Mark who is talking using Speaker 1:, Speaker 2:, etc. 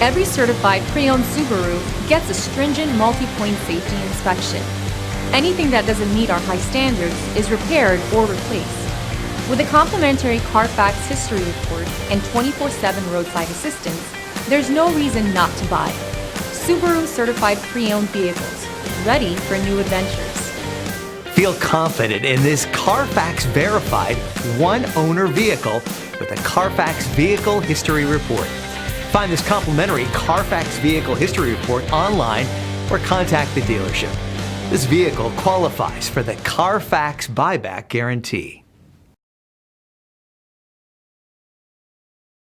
Speaker 1: Every certified pre-owned Subaru gets a stringent multi-point safety inspection. Anything that doesn't meet our high standards is repaired or replaced. With a complimentary Carfax history report and 24/7 roadside assistance, there's no reason not to buy. Subaru certified pre-owned vehicles, ready for new adventures.
Speaker 2: Feel confident in this Carfax verified one-owner vehicle with a Carfax Vehicle History Report. Find this complimentary Carfax Vehicle History Report online or contact the dealership. This vehicle qualifies for the Carfax Buyback Guarantee.